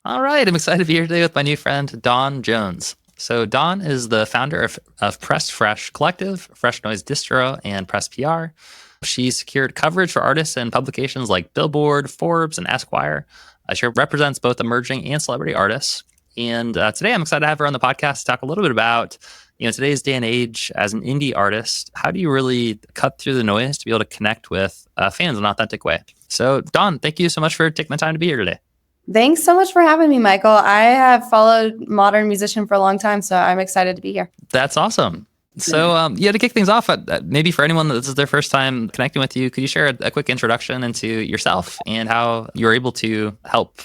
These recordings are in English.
All right, I'm excited to be here today with my new friend, Dawn Jones. So Dawn is the founder of Press Fresh Collective, FreshNoise Distro, and Press PR. She secured coverage for artists and publications like Billboard, Forbes, and Esquire. She represents both emerging and celebrity artists. And today I'm excited to have her on the podcast to talk a little bit about, today's day and age as an indie artist. How do you really cut through the noise to be able to connect with fans in an authentic way? So Dawn, thank you so much for taking the time to be here today. Thanks so much for having me, Michael. I have followed modern musician for a long time, so I'm excited to be here. That's awesome. So, to kick things off, maybe for anyone that this is their first time connecting with you, could you share a quick introduction into yourself and how you were able to help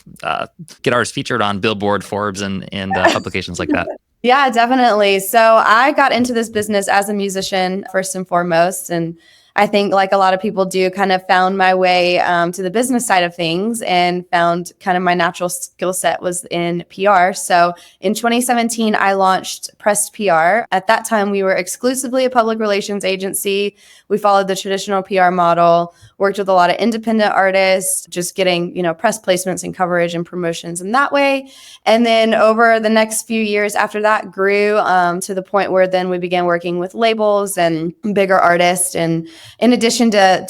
get artists featured on Billboard, Forbes, and publications like that? Yeah, definitely. So I got into this business as a musician first and foremost, and I think like a lot of people do, kind of found my way to the business side of things and found kind of my natural skill set was in PR. So in 2017, I launched Press PR. At that time, we were exclusively a public relations agency. We followed the traditional PR model, worked with a lot of independent artists, just getting, press placements and coverage and promotions in that way. And then over the next few years after that grew to the point where then we began working with labels and bigger artists. And in addition to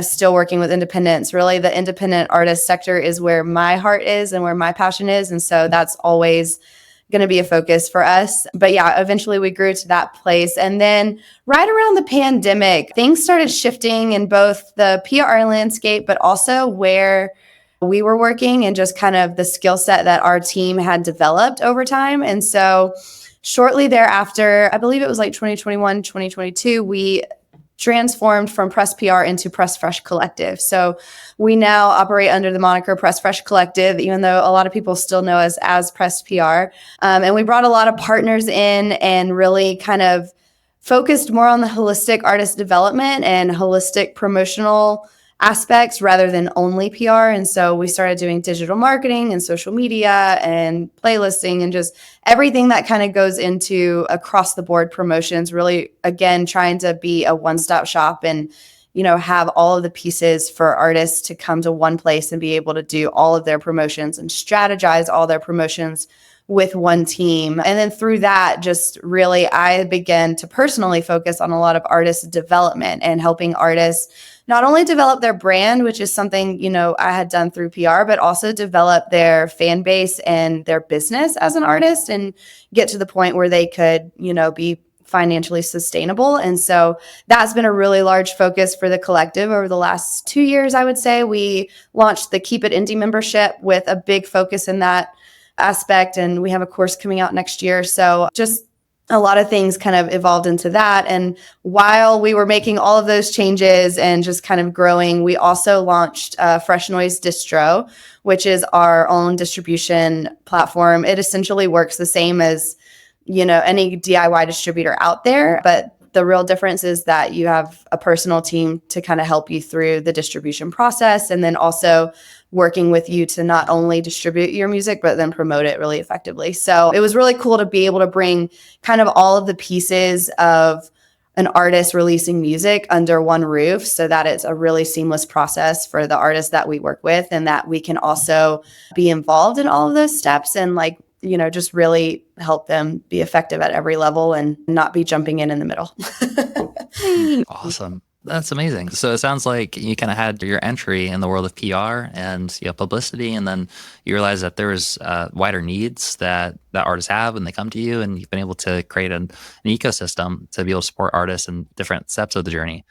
still working with independents, really the independent artist sector is where my heart is and where my passion is. And so that's always going to be a focus for us. But yeah, eventually we grew to that place. And then right around the pandemic, things started shifting in both the PR landscape, but also where we were working and just kind of the skill set that our team had developed over time. And so shortly thereafter, I believe it was like 2021, 2022, we transformed from Press PR into Press Fresh Collective. So we now operate under the moniker Press Fresh Collective, even though a lot of people still know us as Press PR. And we brought a lot of partners in and really kind of focused more on the holistic artist development and holistic promotional aspects rather than only PR. And so we started doing digital marketing and social media and playlisting and just everything that kind of goes into across the board promotions, really, again, trying to be a one-stop shop and, have all of the pieces for artists to come to one place and be able to do all of their promotions and strategize all their promotions with one team. And then through that, just really, I began to personally focus on a lot of artist development and helping artists not only develop their brand, which is something, I had done through PR, but also develop their fan base and their business as an artist and get to the point where they could, be financially sustainable. And so that's been a really large focus for the collective over the last 2 years, I would say. We launched the Keep It Indie membership with a big focus in that aspect. And we have a course coming out next year. So just a lot of things kind of evolved into that. And while we were making all of those changes and just kind of growing, we also launched FreshNoise Distro, which is our own distribution platform. It essentially works the same as, any DIY distributor out there, but the real difference is that you have a personal team to kind of help you through the distribution process and then also working with you to not only distribute your music, but then promote it really effectively. So it was really cool to be able to bring kind of all of the pieces of an artist releasing music under one roof so that it's a really seamless process for the artists that we work with and that we can also be involved in all of those steps and just really help them be effective at every level and not be jumping in the middle. Awesome. That's amazing. So it sounds like you kind of had your entry in the world of PR and publicity, and then you realized that there's wider needs that artists have when they come to you, and you've been able to create an ecosystem to be able to support artists in different steps of the journey.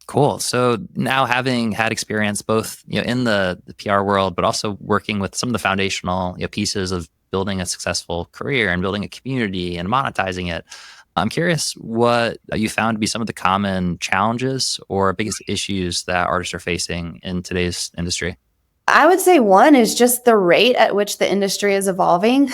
Cool. So now having had experience both in the PR world, but also working with some of the foundational pieces of building a successful career and building a community and monetizing it, I'm curious what you found to be some of the common challenges or biggest issues that artists are facing in today's industry. I would say one is just the rate at which the industry is evolving.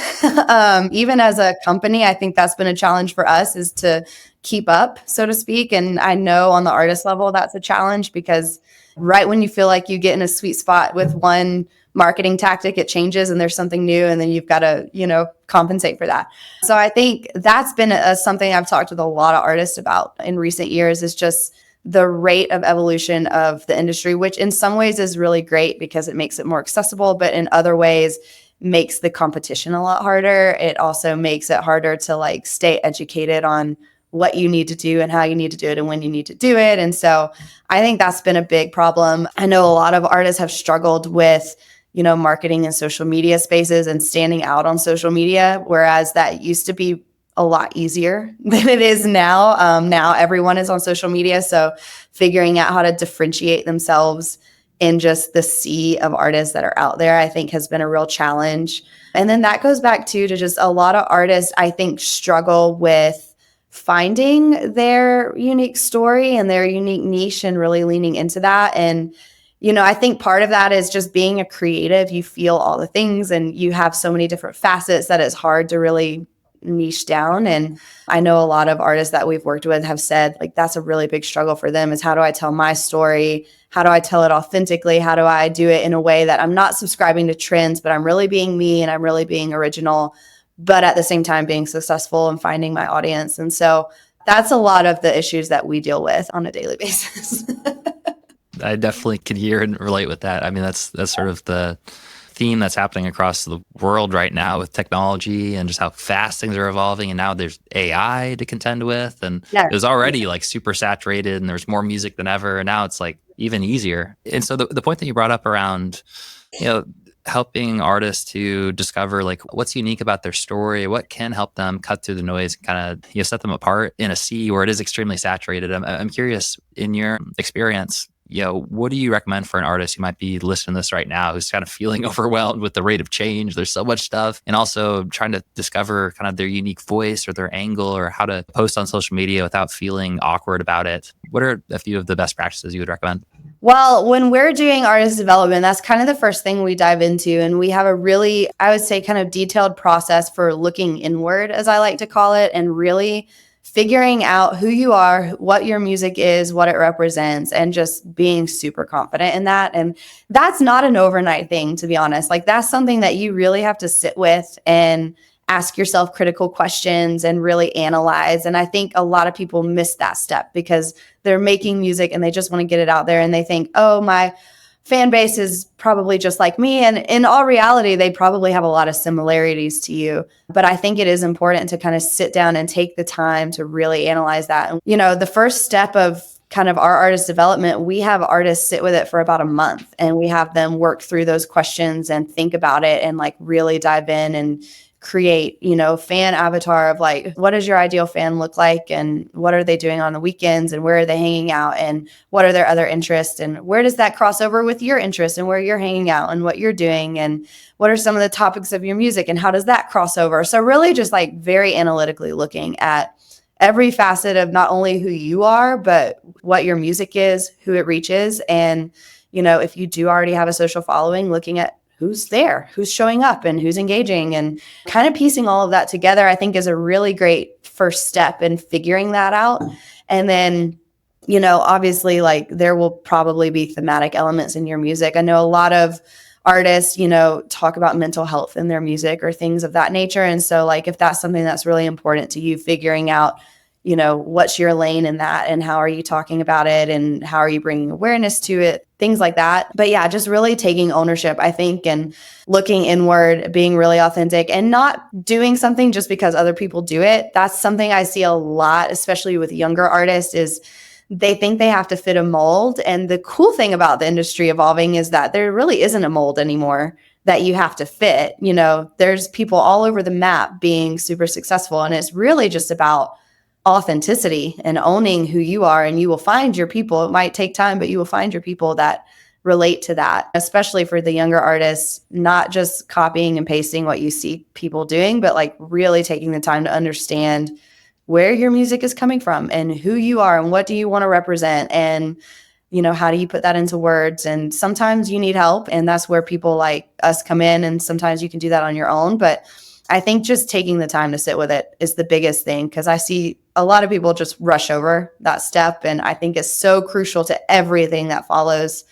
Even as a company, I think that's been a challenge for us is to keep up, so to speak. And I know on the artist level, that's a challenge because right when you feel like you get in a sweet spot with one marketing tactic, it changes and there's something new and then you've got to, compensate for that. So I think that's been something I've talked with a lot of artists about in recent years is just the rate of evolution of the industry, which in some ways is really great because it makes it more accessible, but in other ways makes the competition a lot harder. It also makes it harder to like stay educated on what you need to do and how you need to do it and when you need to do it. And so I think that's been a big problem. I know a lot of artists have struggled with, marketing in social media spaces and standing out on social media, whereas that used to be a lot easier than it is now. Now everyone is on social media. So figuring out how to differentiate themselves in just the sea of artists that are out there, I think has been a real challenge. And then that goes back to just a lot of artists, I think, struggle with finding their unique story and their unique niche and really leaning into that. And, I think part of that is just being a creative. You feel all the things and you have so many different facets that it's hard to really niche down. And I know a lot of artists that we've worked with have said like that's a really big struggle for them is how do I tell my story? How do I tell it authentically? How do I do it in a way that I'm not subscribing to trends, but I'm really being me and I'm really being original, but at the same time being successful and finding my audience. And so that's a lot of the issues that we deal with on a daily basis. I definitely could hear and relate with that. I mean, that's sort of the theme that's happening across the world right now with technology and just how fast things are evolving. And now there's AI to contend with. And it was already like super saturated and there's more music than ever. And now it's like even easier. And so the point that you brought up around, helping artists to discover like what's unique about their story, what can help them cut through the noise, kind of set them apart in a sea where it is extremely saturated. I'm curious, in your experience, what do you recommend for an artist who might be listening to this right now, who's kind of feeling overwhelmed with the rate of change? There's so much stuff, and also trying to discover kind of their unique voice or their angle or how to post on social media without feeling awkward about it. What are a few of the best practices you would recommend? Well, when we're doing artist development, that's kind of the first thing we dive into. And we have a really, I would say, kind of detailed process for looking inward, as I like to call it, and really figuring out who you are, what your music is, what it represents, and just being super confident in that. And that's not an overnight thing, to be honest. Like that's something that you really have to sit with and ask yourself critical questions and really analyze. And I think a lot of people miss that step because they're making music and they just want to get it out there and they think, oh, my fan base is probably just like me. And in all reality, they probably have a lot of similarities to you. But I think it is important to kind of sit down and take the time to really analyze that. And, the first step of kind of our artist development, we have artists sit with it for about a month and we have them work through those questions and think about it and like really dive in and create, fan avatar of like, what does your ideal fan look like? And what are they doing on the weekends? And where are they hanging out? And what are their other interests? And where does that cross over with your interests and where you're hanging out and what you're doing? And what are some of the topics of your music? And how does that cross over? So really just like very analytically looking at every facet of not only who you are, but what your music is, who it reaches. And, if you do already have a social following, looking at who's there, who's showing up and who's engaging and kind of piecing all of that together, I think is a really great first step in figuring that out. And then, obviously like there will probably be thematic elements in your music. I know a lot of artists, talk about mental health in their music or things of that nature. And so like, if that's something that's really important to you, figuring out, what's your lane in that and how are you talking about it and how are you bringing awareness to it, things like that. But yeah, just really taking ownership, I think, and looking inward, being really authentic and not doing something just because other people do it. That's something I see a lot, especially with younger artists, is they think they have to fit a mold. And the cool thing about the industry evolving is that there really isn't a mold anymore that you have to fit. There's people all over the map being super successful. And it's really just about authenticity and owning who you are, and you will find your people. It might take time, but you will find your people that relate to that, especially for the younger artists, not just copying and pasting what you see people doing, but like really taking the time to understand where your music is coming from and who you are and what do you want to represent and how do you put that into words. And sometimes you need help, and that's where people like us come in, and sometimes you can do that on your own. But I think just taking the time to sit with it is the biggest thing, because I see a lot of people just rush over that step. And I think it's so crucial to everything that follows,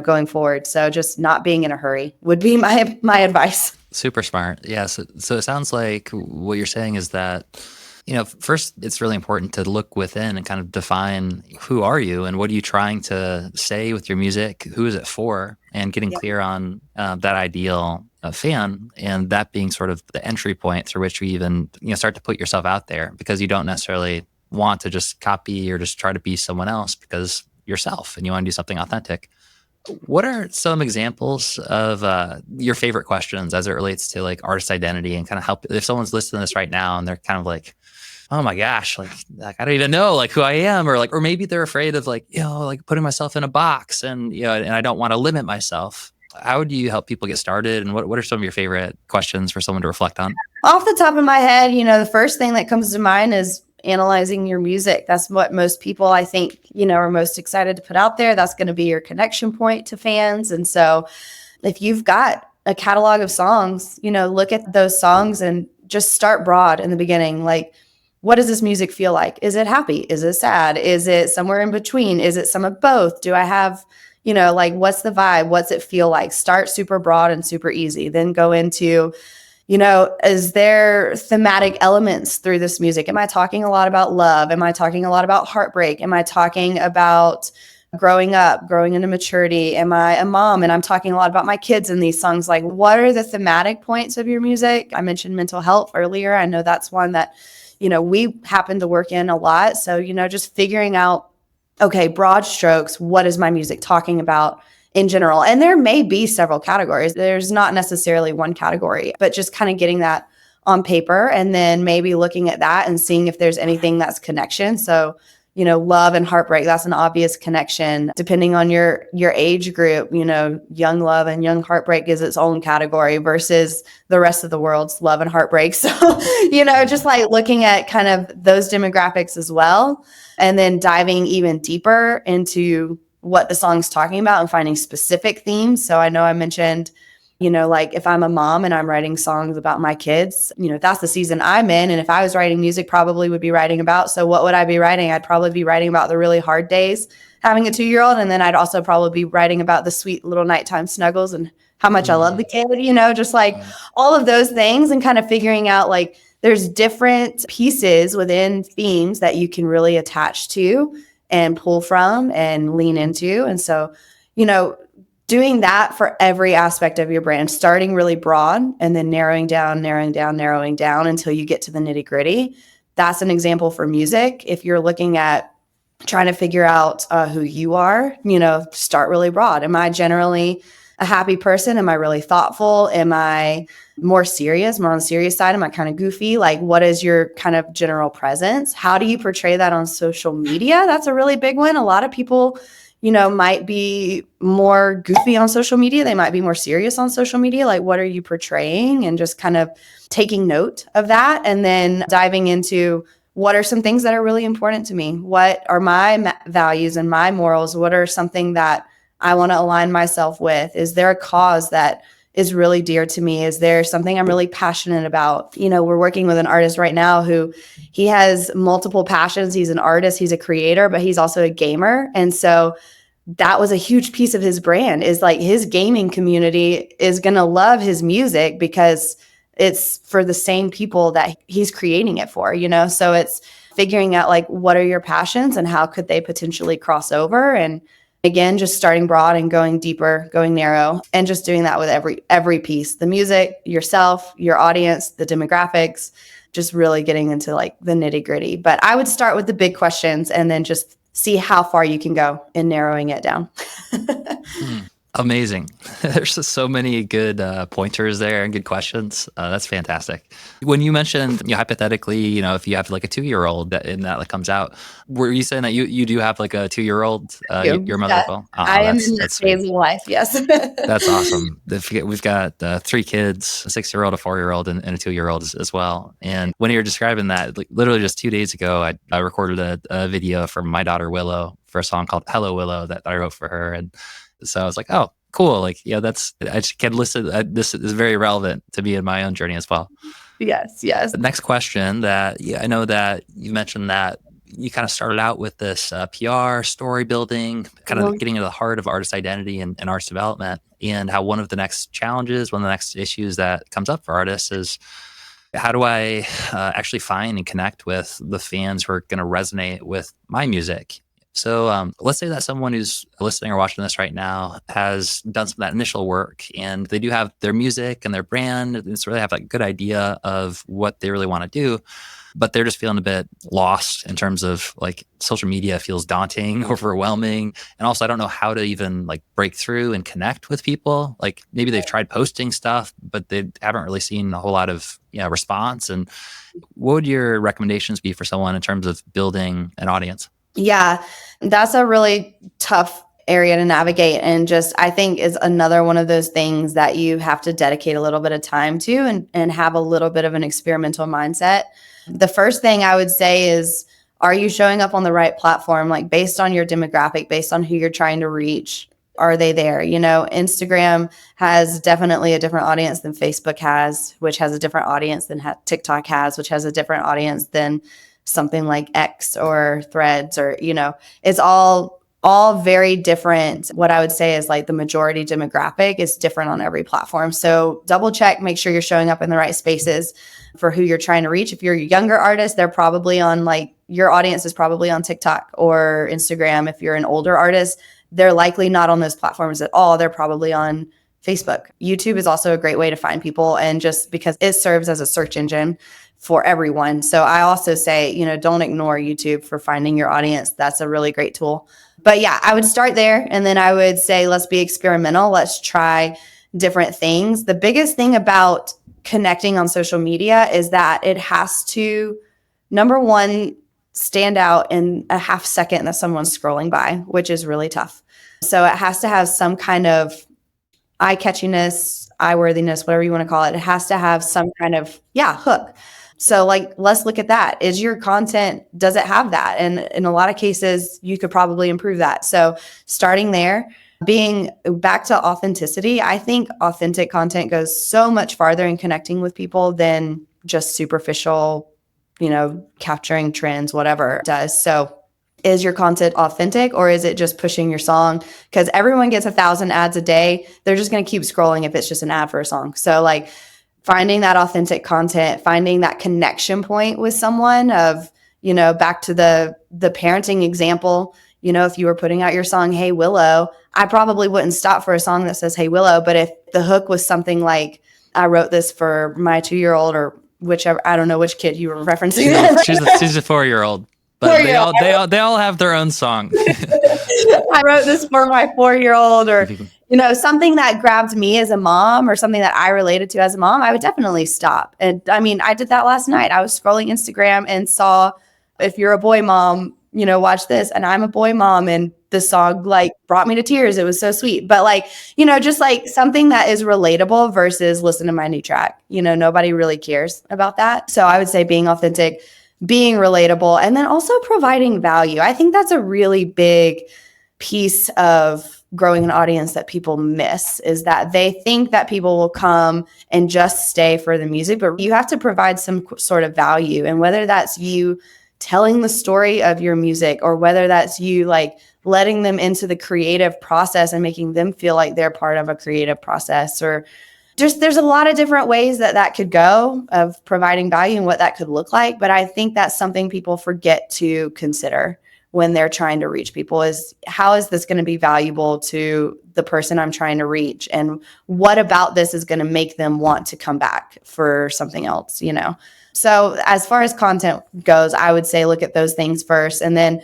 going forward. So just not being in a hurry would be my advice. Super smart. Yeah. So it sounds like what you're saying is that, First, it's really important to look within and kind of define who are you and what are you trying to say with your music? Who is it for? And getting Yeah. clear on that ideal fan, and that being sort of the entry point through which you even start to put yourself out there, because you don't necessarily want to just copy or just try to be someone else, because yourself and you want to do something authentic. What are some examples of your favorite questions as it relates to like artist identity, and kind of help if someone's listening to this right now and they're kind of like, oh my gosh, like I don't even know like who I am, or maybe they're afraid of like, like putting myself in a box, and and I don't want to limit myself. How do you help people get started, and what are some of your favorite questions for someone to reflect on? Off the top of my head, the first thing that comes to mind is analyzing your music. That's what most people, I think, are most excited to put out there. That's going to be your connection point to fans. And so if you've got a catalog of songs, look at those songs and just start broad in the beginning. Like, what does this music feel like? Is it happy? Is it sad? Is it somewhere in between? Is it some of both? Do I have, like, what's the vibe? What's it feel like? Start super broad and super easy. Then go into, is there thematic elements through this music? Am I talking a lot about love? Am I talking a lot about heartbreak? Am I talking about growing up, growing into maturity? Am I a mom and I'm talking a lot about my kids in these songs? Like, what are the thematic points of your music? I mentioned mental health earlier. I know that's one that, we happen to work in a lot. So, just figuring out, okay, broad strokes, what is my music talking about in general? And there may be several categories. There's not necessarily one category, but just kind of getting that on paper and then maybe looking at that and seeing if there's anything that's connection. So, love and heartbreak, that's an obvious connection. Depending on your age group, young love and young heartbreak is its own category versus the rest of the world's love and heartbreak. So, just like looking at kind of those demographics as well, and then diving even deeper into what the song's talking about and finding specific themes. So I know I mentioned, like if I'm a mom and I'm writing songs about my kids, that's the season I'm in. And if I was writing music, probably would be writing about. So what would I be writing? I'd probably be writing about the really hard days having a 2-year-old. And then I'd also probably be writing about the sweet little nighttime snuggles and how much I love the kid, just like all of those things, and kind of figuring out like there's different pieces within themes that you can really attach to and pull from and lean into. And so, doing that for every aspect of your brand, starting really broad and then narrowing down until you get to the nitty gritty. That's an example for music. If you're looking at trying to figure out who you are, start really broad. Am I generally a happy person? Am I really thoughtful? Am I more serious, more on the serious side? Am I kind of goofy? Like, what is your kind of general presence? How do you portray that on social media? That's a really big one. A lot of people, might be more goofy on social media. They might be more serious on social media. Like, what are you portraying? And just kind of taking note of that, and then diving into what are some things that are really important to me? What are my values and my morals? What are something that I want to align myself with? Is there a cause that is really dear to me? Is there something I'm really passionate about? We're working with an artist right now who he has multiple passions. He's an artist, he's a creator, but he's also a gamer. And so that was a huge piece of his brand, is like his gaming community is going to love his music because it's for the same people that he's creating it for, So it's figuring out like, what are your passions and how could they potentially cross over? And again, just starting broad and going deeper, going narrow, and just doing that with every piece, the music, yourself, your audience, the demographics, just really getting into like the nitty gritty. But I would start with the big questions and then just see how far you can go in narrowing it down. Amazing. There's just so many good pointers there and good questions. That's fantastic. When you mentioned, hypothetically, if you have like a 2-year-old and that like comes out, were you saying that you do have like a 2-year-old, your mother as well? Oh, I am in that phase of life. Yes. That's awesome. We've got 3 kids, a 6-year-old, a 4-year-old, and a 2-year-old as well. And when you were describing that, like literally just 2 days ago, I recorded a video for my daughter Willow for a song called Hello Willow that I wrote for her. And so I was like, oh, cool. Like, I just can listen. This is very relevant to me in my own journey as well. Yes. The next question that, I know that you mentioned that you kind of started out with this PR, story building, kind of getting into the heart of artist identity and artist development, and how one of the next challenges, one of the next issues that comes up for artists is How do I actually find and connect with the fans who are going to resonate with my music? So let's say that someone who's listening or watching this right now has done some of that initial work, and they do have their music and their brand. It's really have a good idea of what they really want to do, but they're just feeling a bit lost in terms of like social media feels daunting, overwhelming. And also I don't know how to even like break through and connect with people. Like maybe they've tried posting stuff, but they haven't really seen a whole lot of response. And what would your recommendations be for someone in terms of building an audience? Yeah, that's a really tough area to navigate. And just, I think, is another one of those things that you have to dedicate a little bit of time to and have a little bit of an experimental mindset. The first thing I would say is, are you showing up on the right platform? Like based on your demographic, based on who you're trying to reach, are they there? Instagram has definitely a different audience than Facebook has, which has a different audience than TikTok has, which has a different audience than something like X or Threads, or it's all very different. What I would say is like the majority demographic is different on every platform. So double check, make sure you're showing up in the right spaces for who you're trying to reach. If you're a younger artist, they're probably on, like, your audience is probably on TikTok or Instagram. If you're an older artist, they're likely not on those platforms at all. They're probably on Facebook. YouTube is also a great way to find people, and just because it serves as a search engine for everyone. So I also say, don't ignore YouTube for finding your audience. That's a really great tool. But yeah, I would start there. And then I would say, let's be experimental. Let's try different things. The biggest thing about connecting on social media is that it has to, number one, stand out in a half second that someone's scrolling by, which is really tough. So it has to have some kind of eye catchiness, eye worthiness, whatever you want to call it. It has to have some kind of, hook. So like, let's look at that. Is your content, does it have that? And in a lot of cases, you could probably improve that. So starting there, being back to authenticity, I think authentic content goes so much farther in connecting with people than just superficial, capturing trends, whatever it does. So is your content authentic, or is it just pushing your song? Because everyone gets 1,000 ads a day. They're just going to keep scrolling if it's just an ad for a song. So like, finding that authentic content, finding that connection point with someone of, back to the parenting example, if you were putting out your song, Hey Willow, I probably wouldn't stop for a song that says Hey Willow. But if the hook was something like, I wrote this for my 2-year-old, or whichever, I don't know which kid you were referencing. She's a 4-year-old. But they all have their own song. I wrote this for my 4-year-old, or something that grabbed me as a mom, or something that I related to as a mom, I would definitely stop. And I mean, I did that last night. I was scrolling Instagram and saw, if you're a boy mom, watch this. And I'm a boy mom, and the song like brought me to tears. It was so sweet. But like, just like something that is relatable versus listen to my new track. Nobody really cares about that. So I would say being authentic, being relatable, and then also providing value. I think that's a really big piece of growing an audience that people miss, is that they think that people will come and just stay for the music, but you have to provide some sort of value. And whether that's you telling the story of your music, or whether that's you like letting them into the creative process and making them feel like they're part of a creative process, or just, there's a lot of different ways that could go of providing value and what that could look like. But I think that's something people forget to consider when they're trying to reach people, is how is this going to be valuable to the person I'm trying to reach? And what about this is going to make them want to come back for something else, So as far as content goes, I would say look at those things first, and then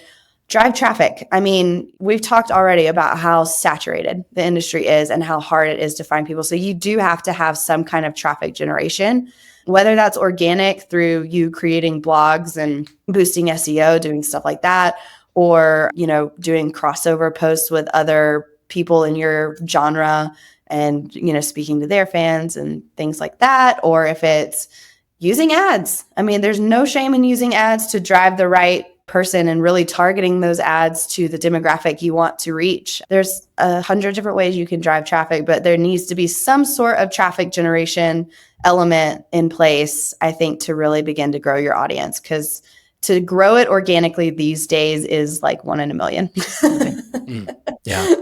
drive traffic. I mean, we've talked already about how saturated the industry is and how hard it is to find people. So you do have to have some kind of traffic generation, whether that's organic through you creating blogs and boosting SEO, doing stuff like that, or, doing crossover posts with other people in your genre and, speaking to their fans and things like that. Or if it's using ads. I mean, there's no shame in using ads to drive the right person and really targeting those ads to the demographic you want to reach. There's 100 different ways you can drive traffic, but there needs to be some sort of traffic generation element in place, I think, to really begin to grow your audience, because to grow it organically these days is like 1 in a million. Yeah.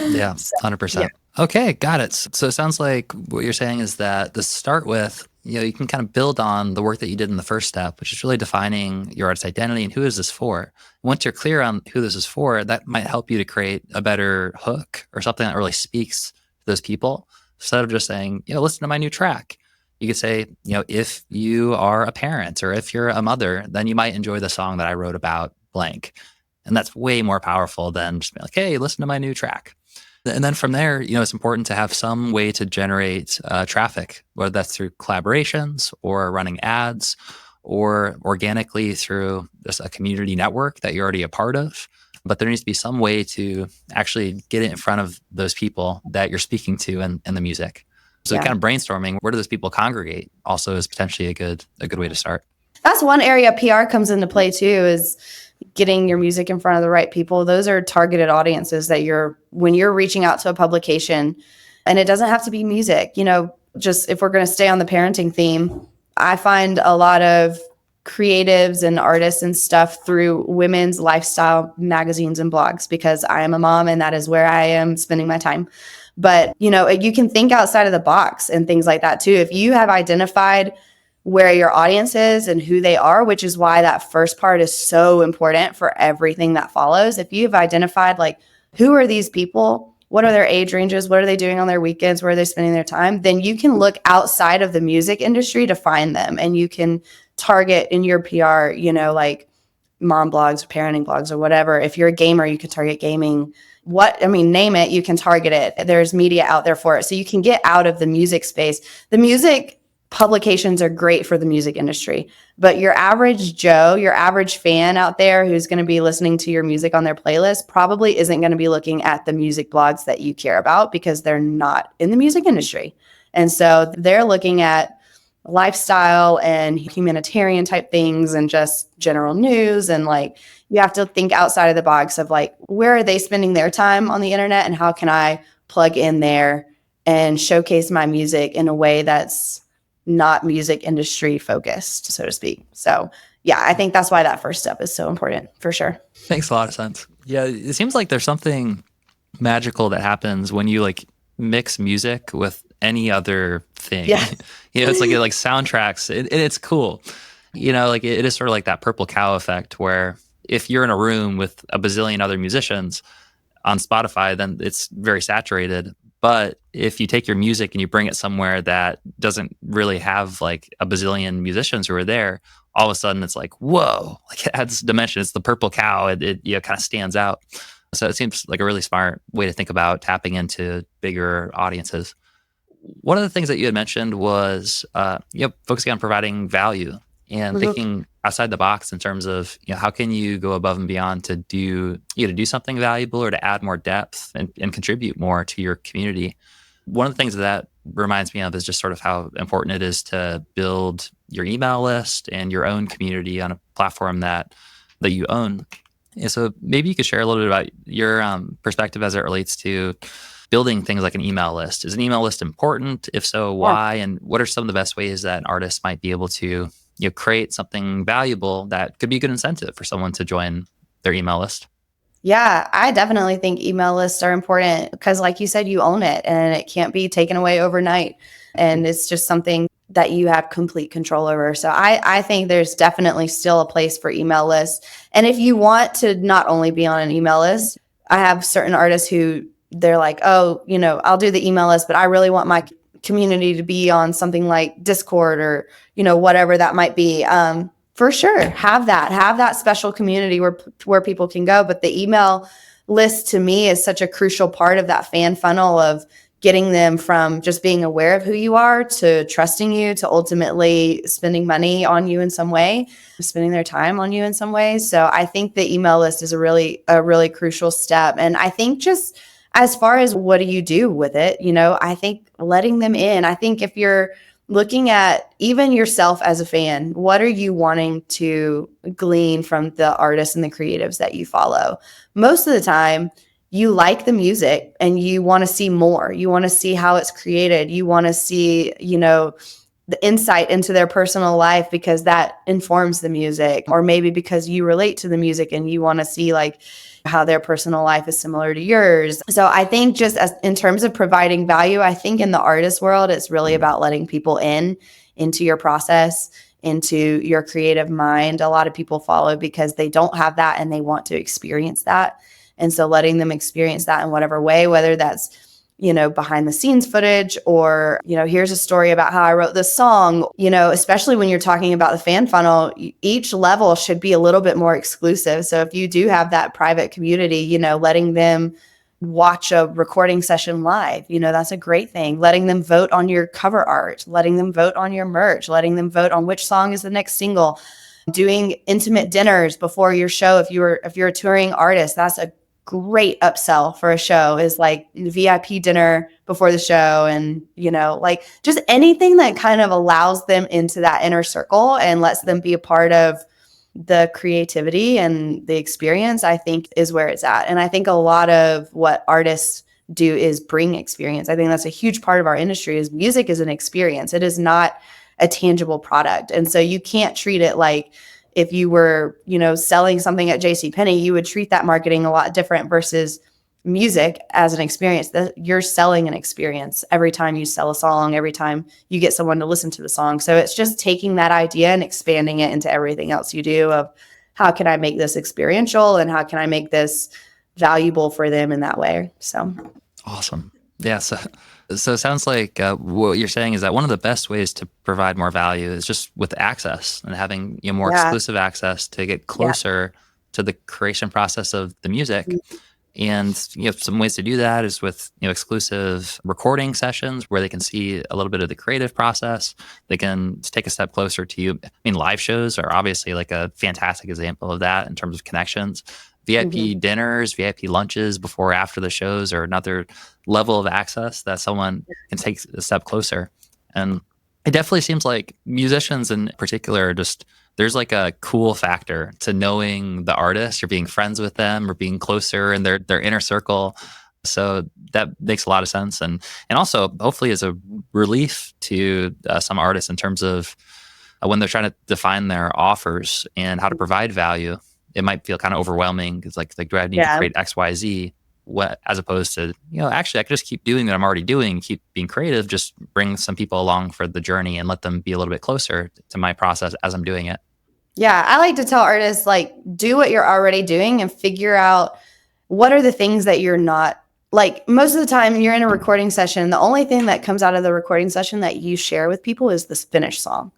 Yeah. 100%. Yeah. Okay. Got it. So it sounds like what you're saying is that to start with, you can kind of build on the work that you did in the first step, which is really defining your artist identity and who is this for. Once you're clear on who this is for, that might help you to create a better hook or something that really speaks to those people. Instead of just saying, listen to my new track, you could say, if you are a parent or if you're a mother, then you might enjoy the song that I wrote about blank. And that's way more powerful than just being like, hey, listen to my new track. And then from there, it's important to have some way to generate traffic, whether that's through collaborations or running ads or organically through just a community network that you're already a part of. But there needs to be some way to actually get it in front of those people that you're speaking to in the music. So kind of brainstorming, where do those people congregate also is potentially a good way to start. That's one area PR comes into play too, is getting your music in front of the right people. Those are targeted audiences that when you're reaching out to a publication, and it doesn't have to be music, just if we're going to stay on the parenting theme, I find a lot of creatives and artists and stuff through women's lifestyle magazines and blogs, because I am a mom and that is where I am spending my time. But, you can think outside of the box and things like that too. If you have identified where your audience is and who they are, which is why that first part is so important for everything that follows. If you've identified like, who are these people? What are their age ranges? What are they doing on their weekends? Where are they spending their time? Then you can look outside of the music industry to find them, and you can target in your PR, like mom blogs or parenting blogs or whatever. If you're a gamer, you could target gaming. Name it, you can target it. There's media out there for it. So you can get out of the music space. The music publications are great for the music industry, but your average Joe, your average fan out there who's going to be listening to your music on their playlist probably isn't going to be looking at the music blogs that you care about, because they're not in the music industry. And so they're looking at lifestyle and humanitarian type things and just general news. And like, you have to think outside of the box of like, where are they spending their time on the internet, and how can I plug in there and showcase my music in a way that's not music industry focused, so to speak. So yeah, I think that's why that first step is so important for sure. Makes a lot of sense. Yeah, it seems like there's something magical that happens when you like mix music with any other thing. Yeah. It's like soundtracks. It's cool. Like it is sort of like that purple cow effect, where if you're in a room with a bazillion other musicians on Spotify, then it's very saturated. But if you take your music and you bring it somewhere that doesn't really have like a bazillion musicians who are there, all of a sudden it's like, whoa, like it adds dimension. It's the purple cow. It kind of stands out. So it seems like a really smart way to think about tapping into bigger audiences. One of the things that you had mentioned was, focusing on providing value and thinking outside the box in terms of, how can you go above and beyond to do something valuable or to add more depth and contribute more to your community. One of the things that reminds me of is just sort of how important it is to build your email list and your own community on a platform that you own. And so maybe you could share a little bit about your perspective as it relates to building things like an email list. Is an email list important? If so, why? And what are some of the best ways that an artist might be able to create something valuable that could be a good incentive for someone to join their email list? Yeah, I definitely think email lists are important because, like you said, you own it and it can't be taken away overnight. And it's just something that you have complete control over. So I think there's definitely still a place for email lists. And if you want to not only be on an email list, I have certain artists who they're like, oh, I'll do the email list, but I really want my community to be on something like Discord or, whatever that might be. For sure, have that special community where people can go. But the email list to me is such a crucial part of that fan funnel of getting them from just being aware of who you are to trusting you to ultimately spending money on you in some way, spending their time on you in some ways. So I think the email list is a really crucial step. And I think just as far as what do you do with it, I think letting them in. I think if you're looking at even yourself as a fan, what are you wanting to glean from the artists and the creatives that you follow? Most of the time, you like the music and you want to see more. You want to see how it's created. You want to see, the insight into their personal life because that informs the music, or maybe because you relate to the music and you want to see like how their personal life is similar to yours. So I think just as in terms of providing value, I think in the artist world, it's really about letting people in into your process, into your creative mind. A lot of people follow because they don't have that and they want to experience that. And so letting them experience that in whatever way, whether that's, behind the scenes footage or, here's a story about how I wrote this song, especially when you're talking about the fan funnel, each level should be a little bit more exclusive. So if you do have that private community, letting them watch a recording session live, that's a great thing. Letting them vote on your cover art, letting them vote on your merch, letting them vote on which song is the next single, doing intimate dinners before your show. If you're a touring artist, that's a great upsell for a show, is like VIP dinner before the show. And, like just anything that kind of allows them into that inner circle and lets them be a part of the creativity and the experience, I think is where it's at. And I think a lot of what artists do is bring experience. I think that's a huge part of our industry, is music is an experience. It is not a tangible product. And so you can't treat it like, if you were, selling something at JCPenney, you would treat that marketing a lot different versus music as an experience. You're selling an experience every time you sell a song, every time you get someone to listen to the song. So it's just taking that idea and expanding it into everything else you do, of how can I make this experiential and how can I make this valuable for them in that way. So awesome. Yeah. So it sounds like what you're saying is that one of the best ways to provide more value is just with access and having more exclusive access to get closer to the creation process of the music. And some ways to do that is with exclusive recording sessions where they can see a little bit of the creative process. They can take a step closer to you. I mean, live shows are obviously like a fantastic example of that in terms of connections. VIP dinners, VIP lunches before or after the shows are another level of access that someone can take a step closer. And it definitely seems like musicians in particular, just there's like a cool factor to knowing the artist or being friends with them or being closer in their inner circle. So that makes a lot of sense. And also hopefully is a relief to some artists in terms of when they're trying to define their offers and how to provide value. It might feel kind of overwhelming. It's like do I need to create X, Y, Z? What, as opposed to, actually I could just keep doing what I'm already doing, keep being creative, just bring some people along for the journey and let them be a little bit closer to my process as I'm doing it. Yeah. I like to tell artists, like, do what you're already doing and figure out what are the things that you're not, like, most of the time you're in a recording session. The only thing that comes out of the recording session that you share with people is this finished song.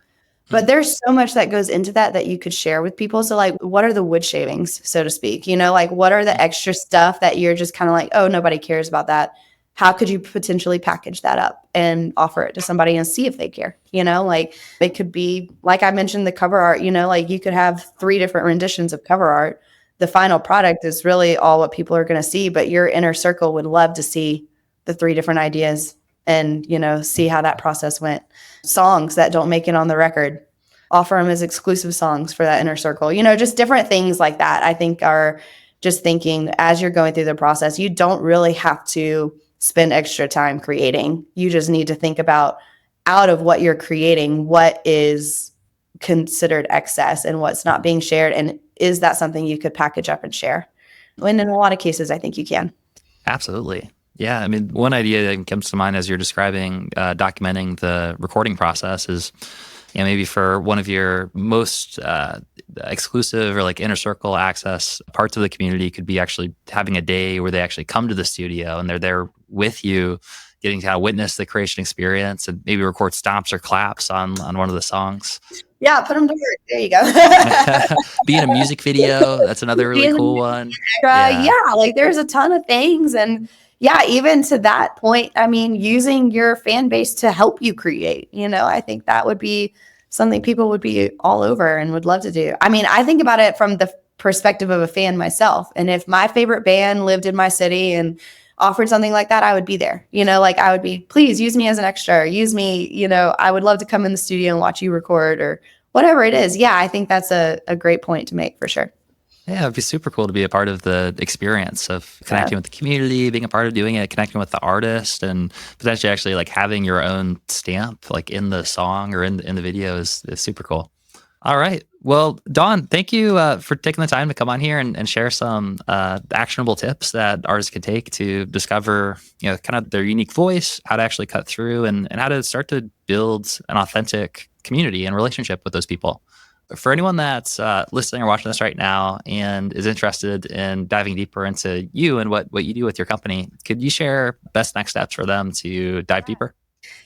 But there's so much that goes into that you could share with people. So like, what are the wood shavings, so to speak? Like, what are the extra stuff that you're just kind of like, oh, nobody cares about that. How could you potentially package that up and offer it to somebody and see if they care? Like it could be, like I mentioned, the cover art, like you could have 3 different renditions of cover art. The final product is really all what people are going to see, but your inner circle would love to see the 3 different ideas and, see how that process went. Songs that don't make it on the record, offer them as exclusive songs for that inner circle. Just different things like that, I think, are just thinking as you're going through the process. You don't really have to spend extra time creating. You just need to think about, out of what you're creating, what is considered excess and what's not being shared. And is that something you could package up and share? And in a lot of cases, I think you can. Absolutely. Yeah. I mean, one idea that comes to mind as you're describing documenting the recording process is, maybe for one of your most exclusive or like inner circle access parts of the community could be actually having a day where they actually come to the studio and they're there with you, getting to kind of witness the creation experience and maybe record stomps or claps on one of the songs. Yeah, put them to work. There you go. Be in a music video. That's another really cool one. Yeah, like there's a ton of things. And yeah, even to that point, I mean, using your fan base to help you create, I think that would be something people would be all over and would love to do. I mean, I think about it from the perspective of a fan myself. And if my favorite band lived in my city and offered something like that, I would be there. Like I would be, please use me as an extra, use me, I would love to come in the studio and watch you record or whatever it is. Yeah, I think that's a great point to make for sure. Yeah, it'd be super cool to be a part of the experience of connecting with the community, being a part of doing it, connecting with the artist, and potentially actually like having your own stamp like in the song or in the video is super cool. All right. Well, Dawn, thank you for taking the time to come on here and share some actionable tips that artists can take to discover, kind of their unique voice, how to actually cut through, and how to start to build an authentic community and relationship with those people. For anyone that's listening or watching this right now and is interested in diving deeper into you and what you do with your company, could you share best next steps for them to dive deeper?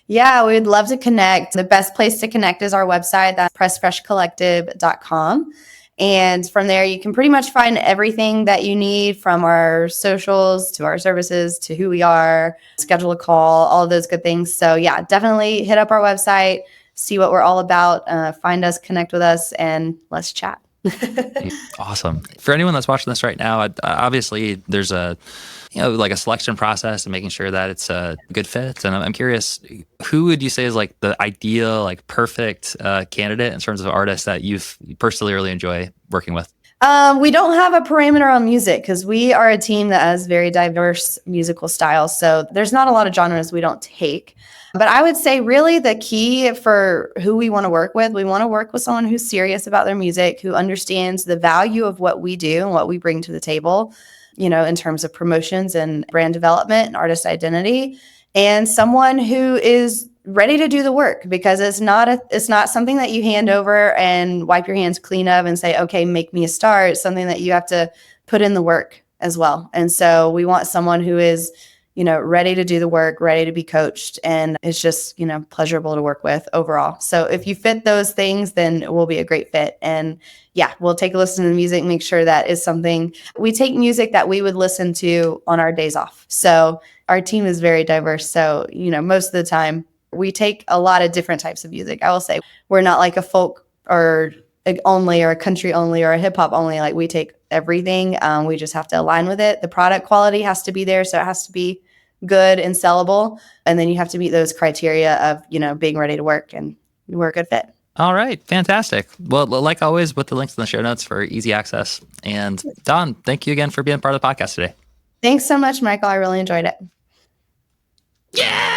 Yeah, we'd love to connect. The best place to connect is our website, that's pressfreshcollective.com. And from there, you can pretty much find everything that you need, from our socials to our services to who we are, schedule a call, all of those good things. So, yeah, definitely hit up our website, see what we're all about, find us, connect with us, and let's chat. Awesome. For anyone that's watching this right now, obviously there's like a selection process and making sure that it's a good fit. And I'm curious, who would you say is like the ideal, like perfect candidate in terms of artists that you personally really enjoy working with? We don't have a parameter on music because we are a team that has very diverse musical styles. So there's not a lot of genres we don't take. But I would say really the key for who we want to work with, we want to work with someone who's serious about their music, who understands the value of what we do and what we bring to the table, in terms of promotions and brand development and artist identity, and someone who is ready to do the work, because it's not something that you hand over and wipe your hands clean of and say, okay, make me a star. It's something that you have to put in the work as well. And so we want someone who is, ready to do the work, ready to be coached, and it's just, pleasurable to work with overall. So if you fit those things, then it will be a great fit. And yeah, we'll take a listen to the music, make sure that is something we take music that we would listen to on our days off. So our team is very diverse. So, most of the time we take a lot of different types of music. I will say we're not like a folk or only, or a country only, or a hip hop only. Like, we take everything. We just have to align with it. The product quality has to be there. So it has to be good and sellable. And then you have to meet those criteria of, being ready to work, and we're a good fit. All right. Fantastic. Well, like always, with the links in the show notes for easy access. And Dawn, thank you again for being part of the podcast today. Thanks so much, Michael. I really enjoyed it. Yeah.